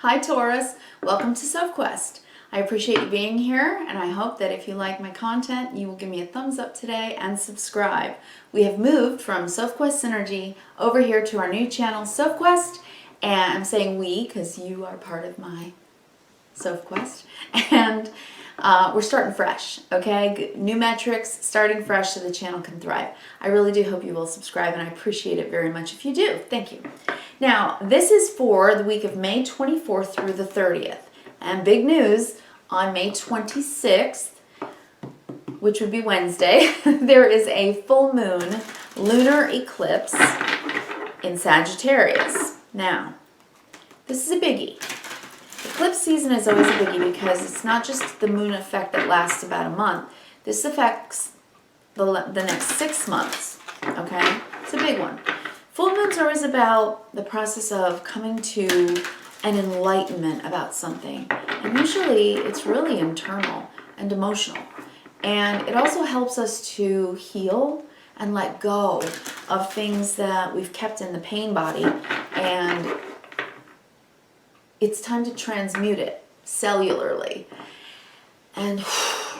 Hi Taurus, welcome to Sophquest. I appreciate you being here, and I hope that if you like my content, you will give me a thumbs up today and subscribe. We have moved from Sophquest Synergy over here to our new channel, Sophquest, and I'm saying we because you are part of my Sophquest, and we're starting fresh, okay? New metrics, starting fresh so the channel can thrive. I really do hope you will subscribe, and I appreciate it very much if you do. Thank you. Now, this is for the week of May 24th through the 30th. And big news, on May 26th, which would be Wednesday, there is a full moon lunar eclipse in Sagittarius. Now, this is a biggie. Eclipse season is always a biggie because it's not just the moon effect that lasts about a month. This affects the next 6 months, okay? It's a big one. Full moons are always about the process of coming to an enlightenment about something. And usually it's really internal and emotional. And it also helps us to heal and let go of things that we've kept in the pain body. And it's time to transmute it cellularly and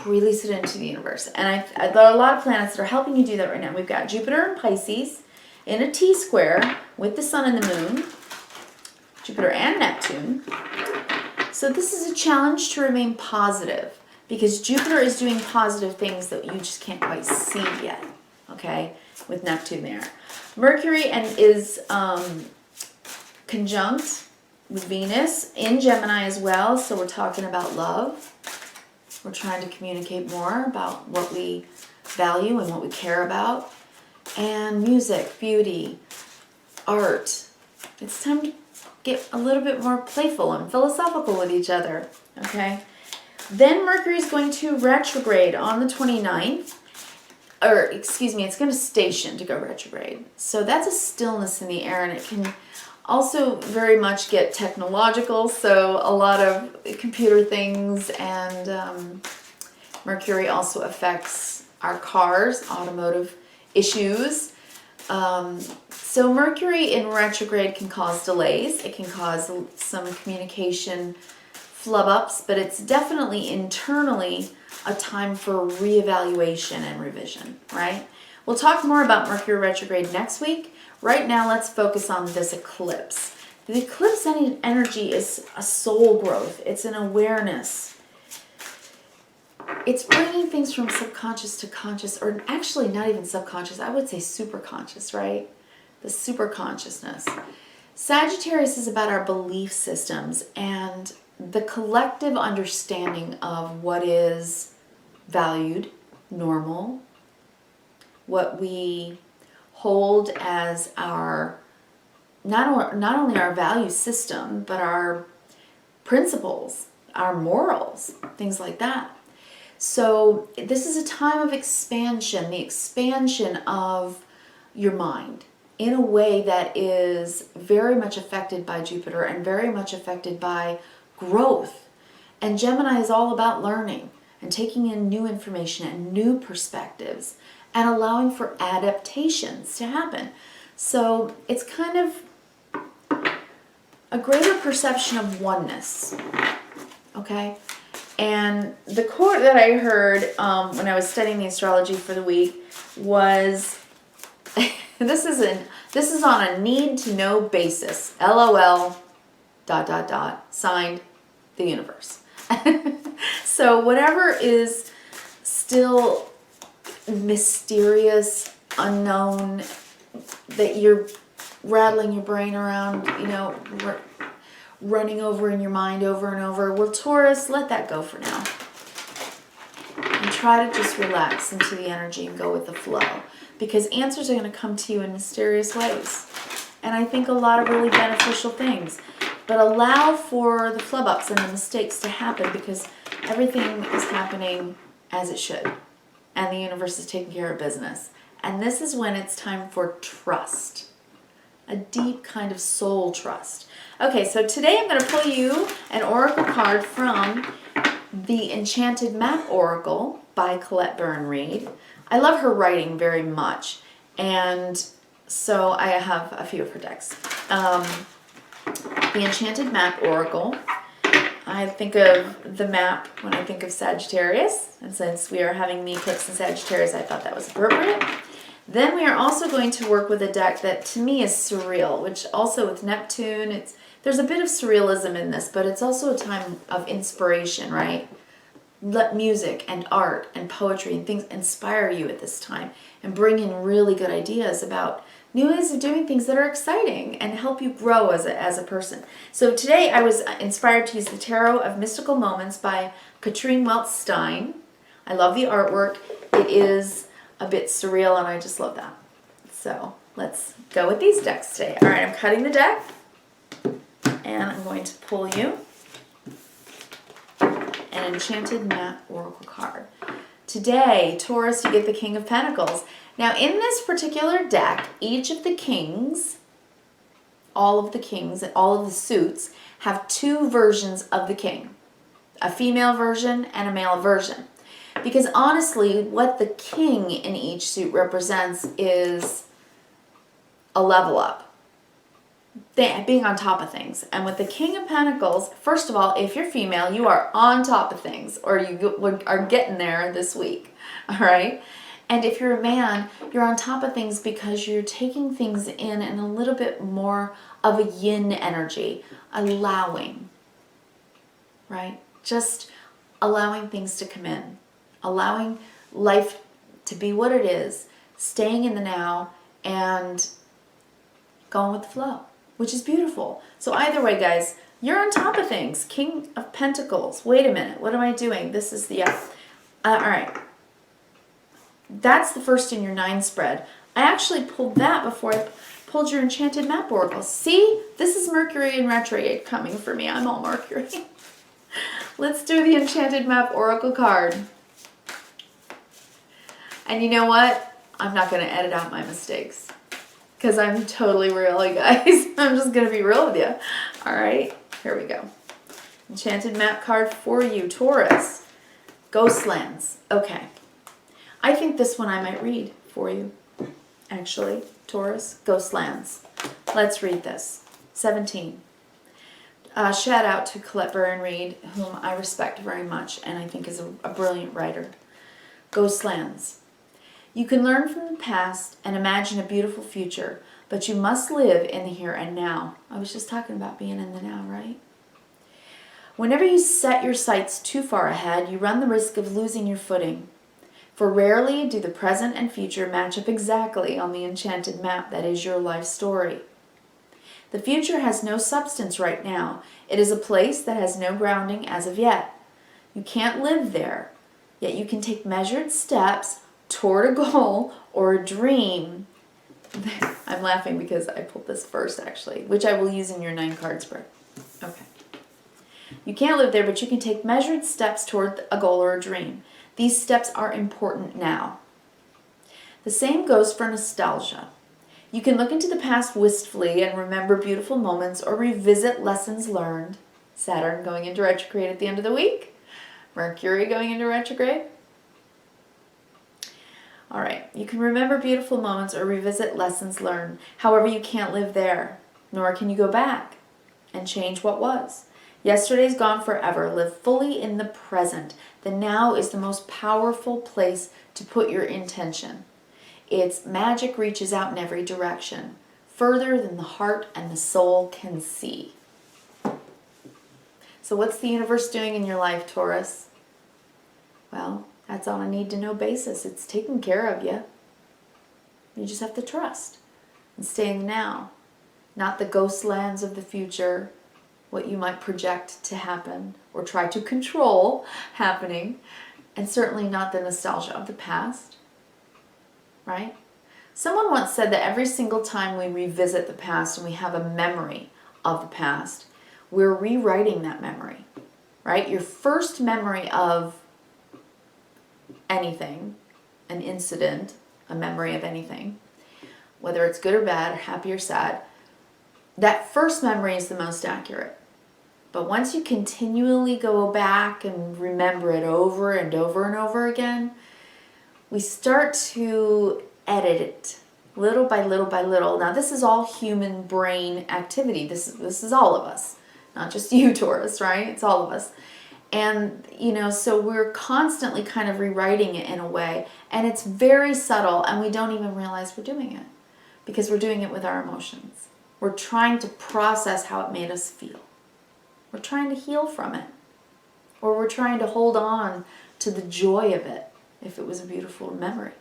release it into the universe. And there are a lot of planets that are helping you do that right now. We've got Jupiter in Pisces in a T-square with the sun and the moon, Jupiter and Neptune. So this is a challenge to remain positive because Jupiter is doing positive things that you just can't quite see yet, okay, with Neptune there. Mercury is conjunct with Venus in Gemini as well, so we're talking about love. We're trying to communicate more about what we value and what we care about. And music, beauty, art. It's time to get a little bit more playful and philosophical with each other, okay? Then Mercury is going to retrograde on the 29th. Or, excuse me, it's going to station to go retrograde. So that's a stillness in the air, and it can also very much get technological, so a lot of computer things, and Mercury also affects our cars, automotive issues. So Mercury in retrograde can cause delays. It can cause some communication flub-ups, but it's definitely internally a time for reevaluation and revision, right? We'll talk more about Mercury retrograde next week. Right now, let's focus on this eclipse. The eclipse energy is a soul growth. It's an awareness. It's bringing things from subconscious to conscious, or actually not even subconscious. I would say superconscious, right? The super consciousness. Sagittarius is about our belief systems and the collective understanding of what is valued, normal, what we hold as our, not only our value system, but our principles, our morals, things like that. So this is a time of expansion, the expansion of your mind in a way that is very much affected by Jupiter and very much affected by growth. And Gemini is all about learning and taking in new information and new perspectives and allowing for adaptations to happen. So it's kind of a greater perception of oneness, okay? And the quote that I heard when I was studying the astrology for the week was, this is on a need-to-know basis, LOL, ... signed, the universe. So whatever is still mysterious, unknown, that you're rattling your brain around, you know, running over in your mind over and over. Well, Taurus, let that go for now. And try to just relax into the energy and go with the flow. Because answers are going to come to you in mysterious ways. And I think a lot of really beneficial things. But allow for the flub-ups and the mistakes to happen because everything is happening as it should. And the universe is taking care of business. And this is when it's time for trust. A deep kind of soul trust. Okay, so today I'm going to pull you an oracle card from the Enchanted Map Oracle by Colette Baron-Reid. I love her writing very much, and so I have a few of her decks. the Enchanted Map Oracle. I think of the map when I think of Sagittarius, and since we are having the eclipse in Sagittarius, I thought that was appropriate. Then we are also going to work with a deck that to me is surreal, which also with Neptune, there's a bit of surrealism in this, but it's also a time of inspiration, right? Let music and art and poetry and things inspire you at this time and bring in really good ideas about new ways of doing things that are exciting and help you grow as a person. So today I was inspired to use the Tarot of Mystical Moments by Katrine Welch-Stein. I love the artwork. It is a bit surreal and I just love that. So let's go with these decks today. All right, I'm cutting the deck and I'm going to pull you an Enchanted Map Oracle card. Today, Taurus, you get the King of Pentacles. Now, in this particular deck, each of the kings, all of the kings, and all of the suits have two versions of the king. A female version and a male version. Because honestly, what the king in each suit represents is a level up. Being on top of things. And with the King of Pentacles, first of all, if you're female, you are on top of things, or you are getting there this week. All right? And if you're a man, you're on top of things because you're taking things in a little bit more of a yin energy, allowing, right? Just allowing things to come in, allowing life to be what it is, staying in the now, and going with the flow, which is beautiful. So either way, guys, you're on top of things. King of Pentacles. Wait a minute. What am I doing? This is the... all right. That's the first in your 9 spread. I actually pulled that before I pulled your Enchanted Map Oracle. See? This is Mercury in retrograde coming for me. I'm all Mercury. Let's do the Enchanted Map Oracle card. And you know what? I'm not going to edit out my mistakes. Because I'm totally real, you guys. I'm just going to be real with you. All right. Here we go. Enchanted Map card for you, Taurus. Ghostlands. Okay. I think this one I might read for you, actually. Taurus, Ghostlands. Let's read this. 17. Shout out to Colette Burn-Reed, whom I respect very much and I think is a brilliant writer. Ghostlands. You can learn from the past and imagine a beautiful future, but you must live in the here and now. I was just talking about being in the now, right? Whenever you set your sights too far ahead, you run the risk of losing your footing. For rarely do the present and future match up exactly on the enchanted map that is your life story. The future has no substance right now. It is a place that has no grounding as of yet. You can't live there, yet you can take measured steps toward a goal or a dream. I'm laughing because I pulled this first, actually, which I will use in your 9-card spread. Okay. You can't live there, but you can take measured steps toward a goal or a dream. These steps are important now. The same goes for nostalgia. You can look into the past wistfully and remember beautiful moments or revisit lessons learned. Saturn going into retrograde at the end of the week. Mercury going into retrograde. All right, you can remember beautiful moments or revisit lessons learned. However, you can't live there, nor can you go back and change what was. Yesterday's gone forever. Live fully in the present. The now is the most powerful place to put your intention. Its magic reaches out in every direction, further than the heart and the soul can see. So what's the universe doing in your life, Taurus? Well, that's on a need-to-know basis. It's taking care of you. You just have to trust and stay in the now, not the ghost lands of the future, what you might project to happen or try to control happening, and certainly not the nostalgia of the past, right? Someone once said that every single time we revisit the past and we have a memory of the past, we're rewriting that memory, right? Your first memory of anything, an incident, a memory of anything, whether it's good or bad, or happy or sad, that first memory is the most accurate. But once you continually go back and remember it over and over and over again, we start to edit it little by little by little. Now this is all human brain activity. This is all of us, not just you, Taurus, right? It's all of us. And, you know, so we're constantly kind of rewriting it in a way, and it's very subtle, and we don't even realize we're doing it because we're doing it with our emotions. We're trying to process how it made us feel. We're trying to heal from it, or we're trying to hold on to the joy of it if it was a beautiful memory.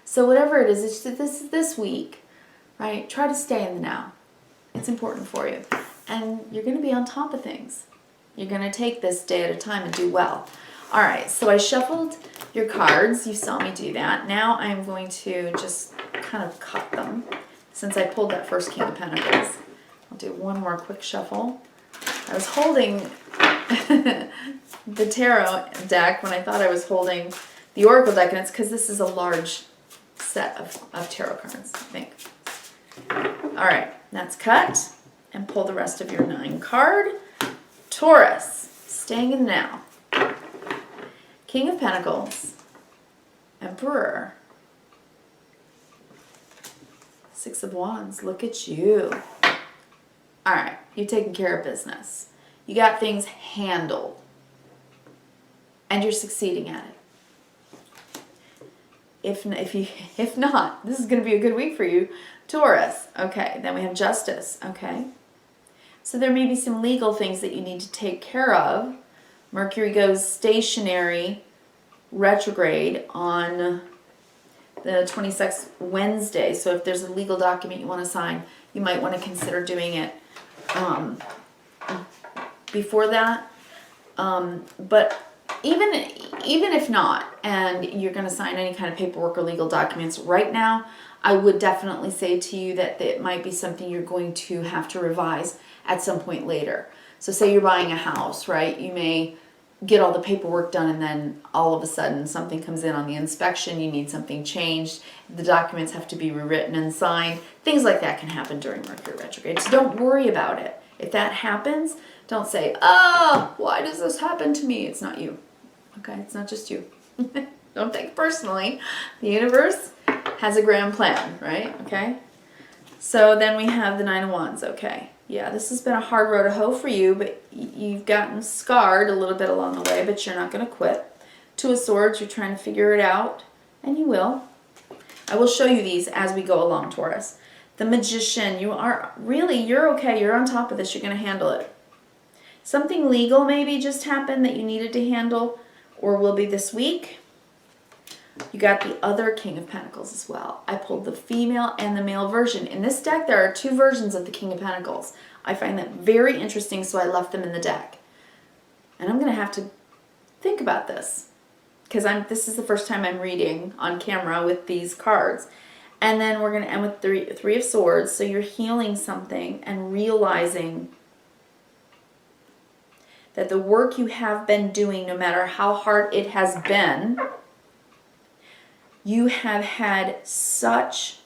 So whatever it is, it's this week, right? Try to stay in the now. It's important for you. And you're going to be on top of things. You're going to take this day at a time and do well. All right, so I shuffled your cards. You saw me do that. Now I'm going to just kind of cut them. Since I pulled that first King of Pentacles, I'll do one more quick shuffle. I was holding the tarot deck when I thought I was holding the Oracle deck, and it's because this is a large set of tarot cards, I think. All right, that's cut. And pull the rest of your 9 card. Taurus, staying in the now. King of Pentacles, Emperor, 6 of Wands. Look at you. All right, you're taking care of business. You got things handled, and you're succeeding at it. If not, this is going to be a good week for you, Taurus. Okay, then we have Justice. Okay, so there may be some legal things that you need to take care of. Mercury goes stationary, retrograde on the 26th, Wednesday. So if there's a legal document you want to sign, you might want to consider doing it before that. But even if not, and you're going to sign any kind of paperwork or legal documents right now, I would definitely say to you that it might be something you're going to have to revise at some point later. So say you're buying a house, right? You may get all the paperwork done, and then all of a sudden something comes in on the inspection, you need something changed, the documents have to be rewritten and signed. Things like that can happen during Mercury retrograde. So don't worry about it. If that happens, don't say, oh, why does this happen to me? It's not you. Okay, it's not just you. Don't take it personally. The universe has a grand plan, right? Okay. So then we have the 9 of Wands. Okay. Yeah, this has been a hard road to hoe for you, but you've gotten scarred a little bit along the way, but you're not going to quit. 2 of Swords, you're trying to figure it out, and you will. I will show you these as we go along, Taurus. The Magician, you're okay. You're on top of this. You're going to handle it. Something legal maybe just happened that you needed to handle, or will be this week. You got the other King of Pentacles as well. I pulled the female and the male version. In this deck, there are 2 versions of the King of Pentacles. I find that very interesting, so I left them in the deck. And I'm going to have to think about this, because this is the first time I'm reading on camera with these cards. And then we're going to end with 3 of Swords. So you're healing something and realizing that the work you have been doing, no matter how hard it has been, you have had such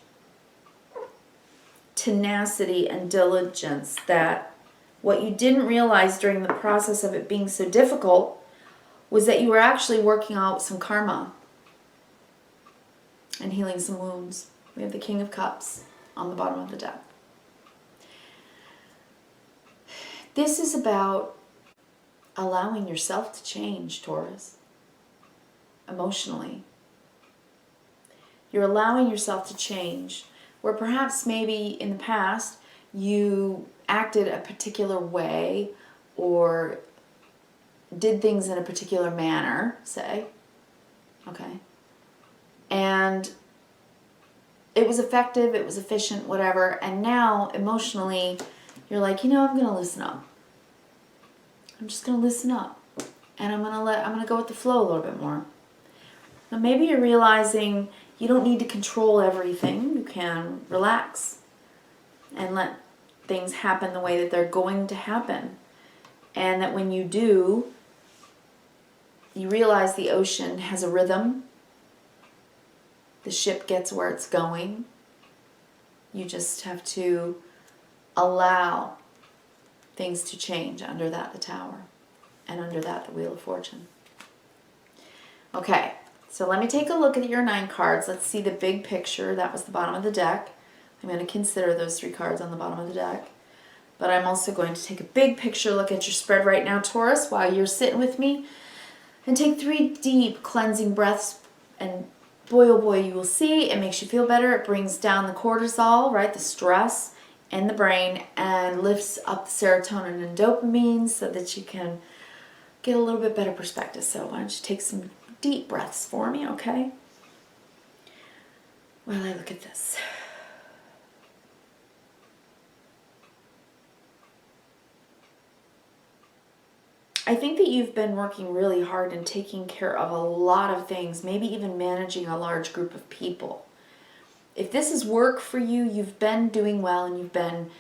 tenacity and diligence that what you didn't realize during the process of it being so difficult was that you were actually working out some karma and healing some wounds. We have the King of Cups on the bottom of the deck. This is about allowing yourself to change, Taurus, emotionally. You're allowing yourself to change, where perhaps maybe in the past you acted a particular way or did things in a particular manner, say, okay, and it was effective, it was efficient, whatever, and now emotionally you're like, I'm going to loosen up. I'm just going to loosen up, and I'm going to go with the flow a little bit more. Now maybe you're realizing you don't need to control everything. You can relax and let things happen the way that they're going to happen. And that when you do, you realize the ocean has a rhythm. The ship gets where it's going. You just have to allow things to change. Under that, the Tower. And under that, the Wheel of Fortune. Okay. So let me take a look at your 9 cards. Let's see the big picture. That was the bottom of the deck. I'm going to consider those 3 cards on the bottom of the deck. But I'm also going to take a big picture look at your spread right now, Taurus, while you're sitting with me. And take 3 deep cleansing breaths. And boy, oh boy, you will see it makes you feel better. It brings down the cortisol, right, the stress in the brain, and lifts up the serotonin and dopamine so that you can get a little bit better perspective. So why don't you take some deep breaths for me, okay? While I look at this. I think that you've been working really hard and taking care of a lot of things, maybe even managing a large group of people. If this is work for you, you've been doing well and you've been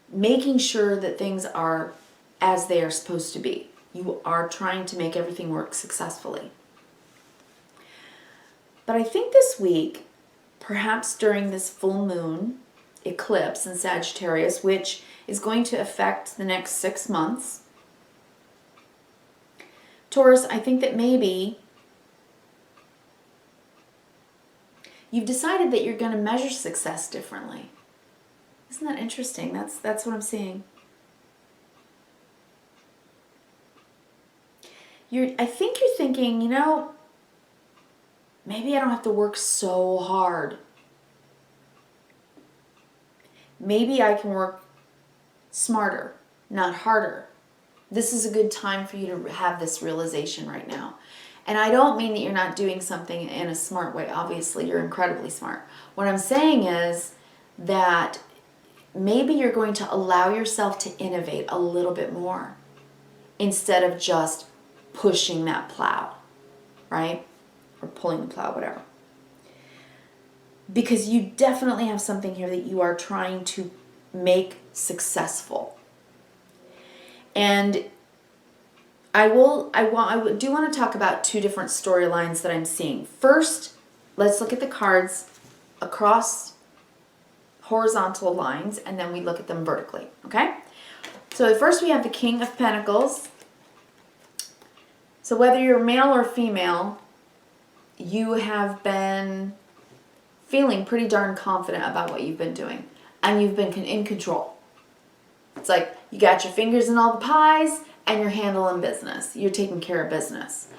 making sure that things are as they are supposed to be. You are trying to make everything work successfully. But I think this week, perhaps during this full moon eclipse in Sagittarius, which is going to affect the next 6 months, Taurus, I think that maybe you've decided that you're going to measure success differently. Isn't that interesting? That's what I'm seeing. I think you're thinking, you know, maybe I don't have to work so hard. Maybe I can work smarter, not harder. This is a good time for you to have this realization right now. And I don't mean that you're not doing something in a smart way. Obviously, you're incredibly smart. What I'm saying is that maybe you're going to allow yourself to innovate a little bit more instead of just pushing that plow, right? Or pulling the plow, whatever. Because you definitely have something here that you are trying to make successful. And I do want to talk about 2 different storylines that I'm seeing. First, let's look at the cards across horizontal lines, and then we look at them vertically, okay? So first we have the King of Pentacles. So whether you're male or female, you have been feeling pretty darn confident about what you've been doing, and you've been in control. It's like you got your fingers in all the pies and you're handling business. You're taking care of business.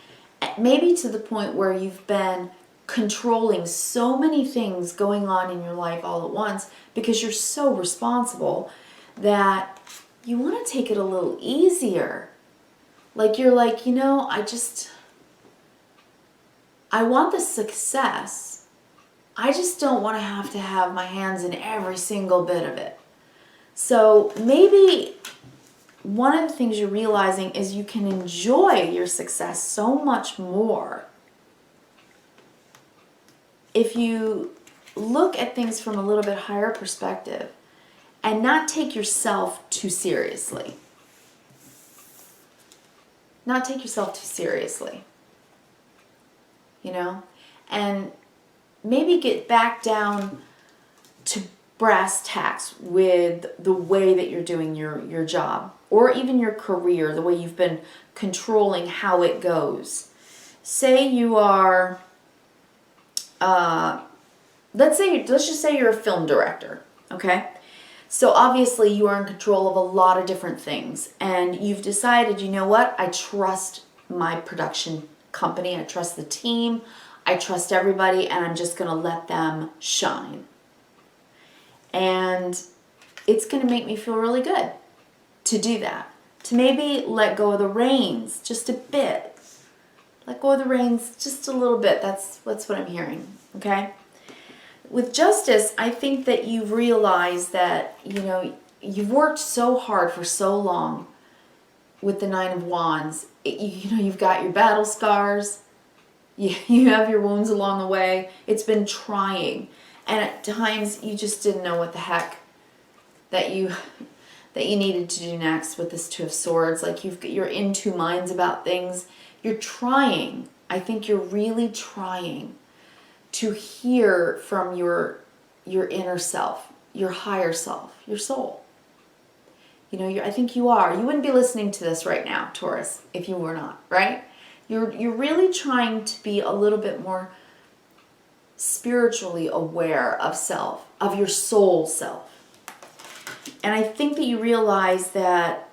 Maybe to the point where you've been controlling so many things going on in your life all at once because you're so responsible that you want to take it a little easier. Like you're like, you know, I want the success. I just don't want to have my hands in every single bit of it. So maybe one of the things you're realizing is you can enjoy your success so much more if you look at things from a little bit higher perspective and not take yourself too seriously. Not take yourself too seriously. You know? And maybe get back down to brass tacks with the way that you're doing your job, or even your career, the way you've been controlling how it goes. Say you are, let's just say you're a film director, okay? So obviously you are in control of a lot of different things, and you've decided, you know what, I trust my production company, I trust the team, I trust everybody, and I'm just going to let them shine. And it's going to make me feel really good to do that. To maybe let go of the reins just a bit. Let go of the reins just a little bit. That's what I'm hearing, okay? With Justice, I think that you've realized that, you know, you've worked so hard for so long with the Nine of Wands. You know, you've got your battle scars. You have your wounds along the way. It's been trying. And at times you just didn't know what the heck that you needed to do next with this Two of Swords. Like you're in 2 minds about things. You're trying. I think you're really trying to hear from your inner self, your higher self, your soul. You know, I think you are. You wouldn't be listening to this right now, Taurus, if you were not, right? You're really trying to be a little bit more spiritually aware of self, of your soul self. And I think that you realize that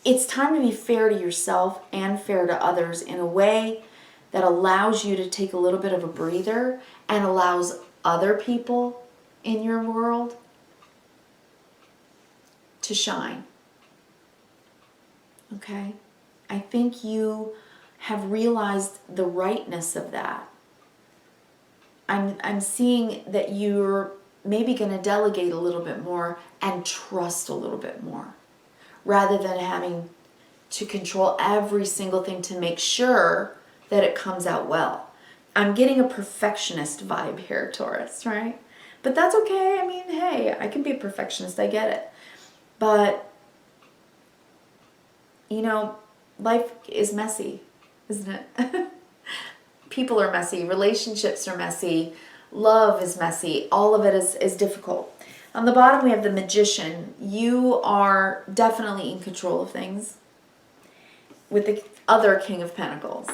it's time to be fair to yourself and fair to others in a way that allows you to take a little bit of a breather and allows other people in your world to shine. Okay? I think you have realized the rightness of that. I'm seeing that you're maybe going to delegate a little bit more and trust a little bit more, rather than having to control every single thing to make sure that it comes out well. I'm getting a perfectionist vibe here, Taurus, right? But that's okay. I mean, hey, I can be a perfectionist. I get it. But, you know, life is messy, isn't it? People are messy. Relationships are messy. Love is messy. All of it is difficult. On the bottom, we have the Magician. You are definitely in control of things with the other King of Pentacles,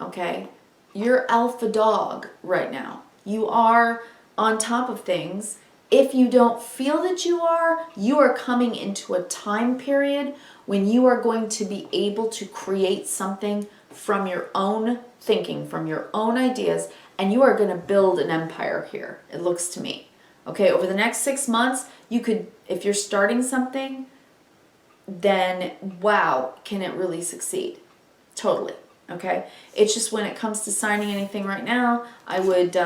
okay? You're alpha dog right now. You are on top of things. If you don't feel that you are coming into a time period when you are going to be able to create something from your own thinking, from your own ideas, and you are going to build an empire here, it looks to me. Okay, over the next 6 months, you could, if you're starting something, then wow, can it really succeed? Totally, okay? It's just when it comes to signing anything right now, I would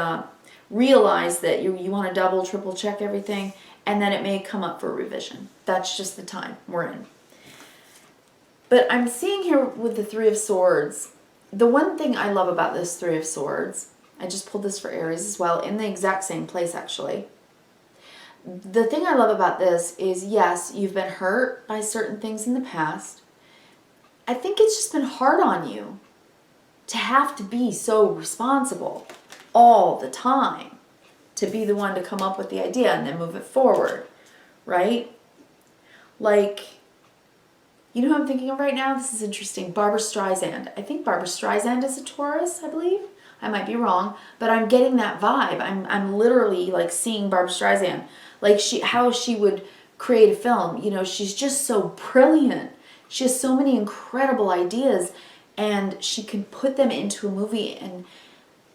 realize that you want to double, triple check everything, and then it may come up for revision. That's just the time we're in. But I'm seeing here with the Three of Swords, the one thing I love about this Three of Swords, I just pulled this for Aries as well, in the exact same place actually. The thing I love about this is, yes, you've been hurt by certain things in the past. I think it's just been hard on you to have to be so responsible all the time, to be the one to come up with the idea and then move it forward, right? Like, you know who I'm thinking of right now? This is interesting. Barbra Streisand. I think Barbra Streisand is a Taurus, I believe. I might be wrong, but I'm getting that vibe. I'm literally like seeing Barbra Streisand. Like how she would create a film. You know, she's just so brilliant. She has so many incredible ideas, and she can put them into a movie, and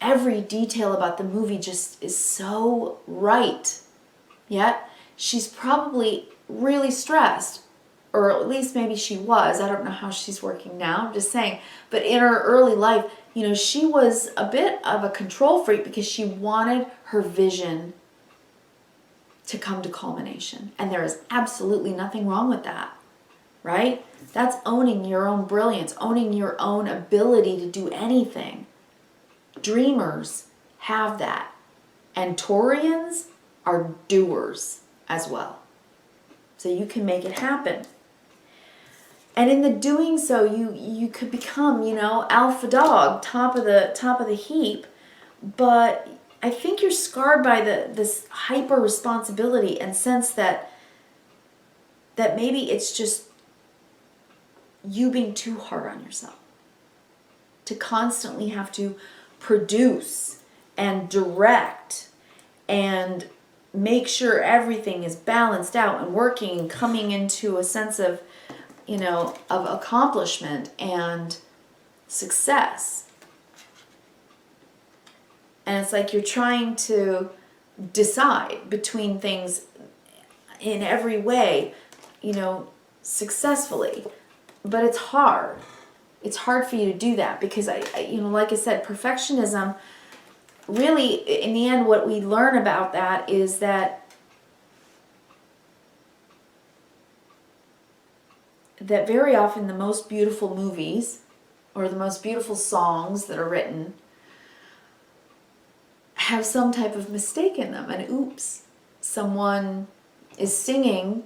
every detail about the movie just is so right. Yet she's probably really stressed, or at least maybe she was. I don't know how she's working now, I'm just saying. But in her early life, you know, she was a bit of a control freak because she wanted her vision to come to culmination. And there is absolutely nothing wrong with that, right? That's owning your own brilliance, owning your own ability to do anything. Dreamers have that. And Taurians are doers as well. So you can make it happen. And in the doing so, you could become, you know, alpha dog, top of the heap. But I think you're scarred by this hyper responsibility and sense that maybe it's just you being too hard on yourself. To constantly have to produce and direct and make sure everything is balanced out and working and coming into a sense of, you know, of accomplishment and success. And it's like you're trying to decide between things in every way, you know, successfully. But it's hard. It's hard for you to do that because, you know, like I said, perfectionism, really, in the end, what we learn about that is that very often the most beautiful movies or the most beautiful songs that are written have some type of mistake in them. And oops, someone is singing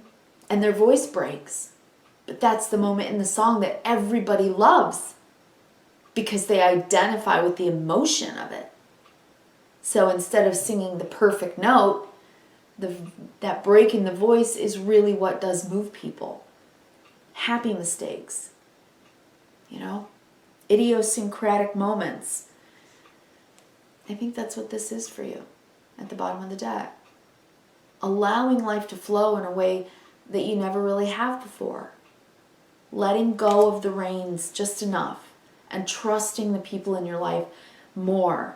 and their voice breaks. But that's the moment in the song that everybody loves because they identify with the emotion of it. So instead of singing the perfect note, that break in the voice is really what does move people. Happy mistakes, you know, idiosyncratic moments. I think that's what this is for you at the bottom of the deck. Allowing life to flow in a way that you never really have before. Letting go of the reins just enough and trusting the people in your life more.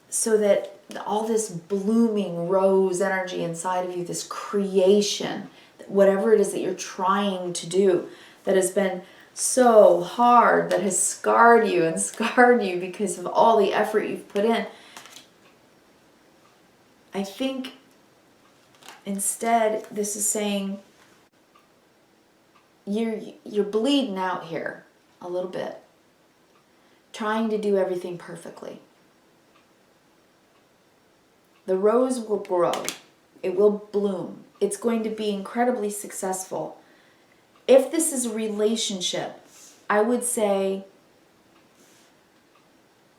So that all this blooming rose energy inside of you, this creation, whatever it is that you're trying to do, that has been so hard, that has scarred you because of all the effort you've put in. I think instead this is saying you're bleeding out here a little bit, trying to do everything perfectly. The rose will grow. It will bloom. It's going to be incredibly successful. If this is a relationship, I would say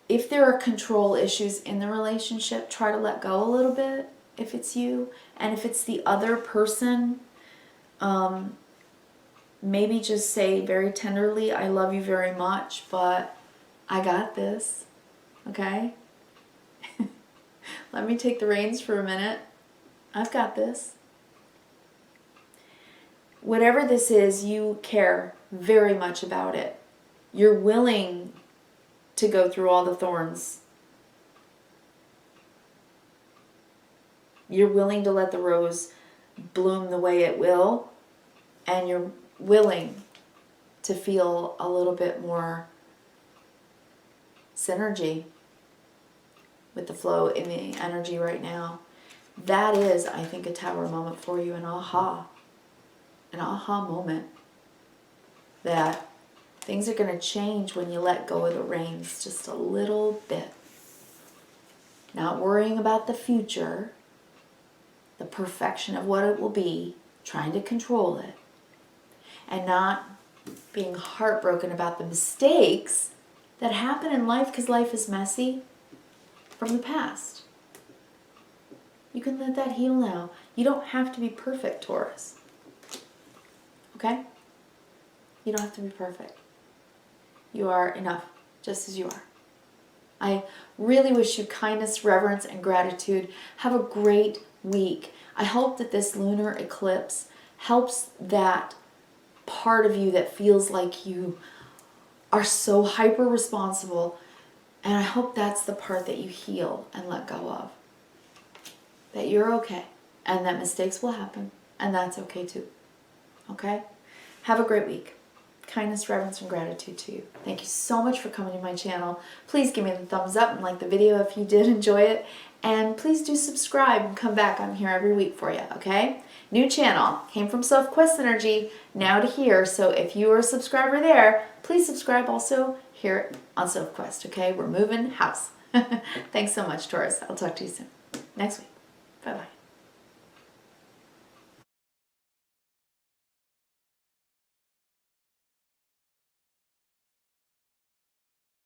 if there are control issues in the relationship, try to let go a little bit if it's you. And if it's the other person, maybe just say very tenderly, I love you very much, but I got this, okay? Let me take the reins for a minute. I've got this. Whatever this is, you care very much about it. You're willing to go through all the thorns. You're willing to let the rose bloom the way it will, and you're willing to feel a little bit more synergy with the flow in the energy right now. That is, I think, a Tower moment for you, an aha moment, that things are going to change when you let go of the reins just a little bit. Not worrying about the future, the perfection of what it will be, trying to control it, and not being heartbroken about the mistakes that happen in life, because life is messy, from the past. You can let that heal now. You don't have to be perfect, Taurus. Okay? You don't have to be perfect. You are enough, just as you are. I really wish you kindness, reverence, and gratitude. Have a great week. I hope that this lunar eclipse helps that part of you that feels like you are so hyper responsible, and I hope that's the part that you heal and let go of. That you're okay, and that mistakes will happen, and that's okay too. Okay? Have a great week. Kindness, reverence, and gratitude to you. Thank you so much for coming to my channel. Please give me the thumbs up and like the video if you did enjoy it. And please do subscribe and come back. I'm here every week for you, okay? New channel. Came from Sophquest Energy, now to here. So if you are a subscriber there, please subscribe also here on Sophquest, okay? We're moving house. Thanks so much, Taurus. I'll talk to you soon. Next week. Bye-bye.